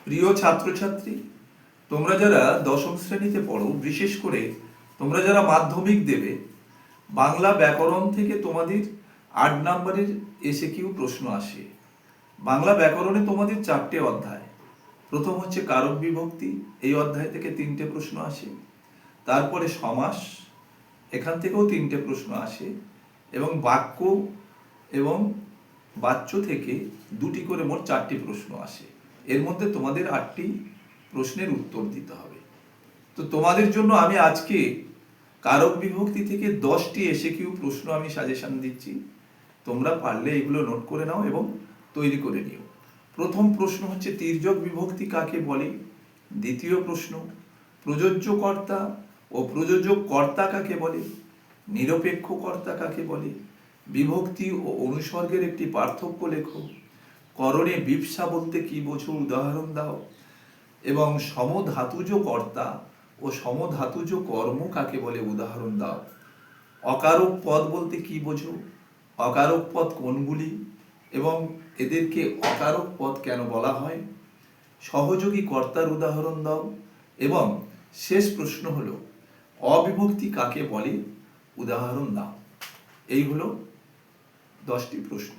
প্রিয় ছাত্রছাত্রী, তোমরা যারা দশম শ্রেণীতে পড়ো, বিশেষ করে তোমরা যারা মাধ্যমিক দেবে, বাংলা ব্যাকরণ থেকে তোমাদের 8 নম্বরের এসএকিউ প্রশ্ন আসে। বাংলা ব্যাকরণে তোমাদের 4টে অধ্যায়। প্রথম হচ্ছে কারক বিভক্তি, এই অধ্যায় থেকে 3টে প্রশ্ন আসে। তারপরে সমাস, এখান থেকেও 3টে প্রশ্ন আসে, এবং বাক্য এবং বাচ্য থেকে 2টি করে মোট 4টি প্রশ্ন আসে। এর মধ্যে তোমাদের 8টি প্রশ্নের উত্তর দিতে হবে। তো তোমাদের জন্য আমি আজকে কারক বিভক্তি থেকে 10টি এসএকিউ প্রশ্ন আমি সাজেশন দিচ্ছি। তোমরা পারলে এগুলো নোট করে নাও এবং তৈরি করে নিও। প্রথম প্রশ্ন হচ্ছে তির্যক বিভক্তি কাকে বলে। দ্বিতীয় প্রশ্ন, প্রযোজ্য কর্তা ও প্রযোজক কর্তা কাকে বলে। নিরপেক্ষ কর্তা কাকে বলে। বিভক্তি ও অনুসর্গের একটি পার্থক্য লেখো। করণে বিপসা বলতে কি বোঝো, উদাহরণ দাও। এবং সমধাতুজ কর্তা ও সমধাতুজ কর্ম কাকে বলে, উদাহরণ দাও। অকারক পদ বলতে কি বোঝো, অকারক পদ কোনগুলি এবং এদেরকে অকারক পদ কেন বলা হয়। সহযোগী কর্তার উদাহরণ দাও। এবং শেষ প্রশ্ন হলো অবিভক্তি কাকে বলে, উদাহরণ দাও। এই হলো 10টি প্রশ্ন।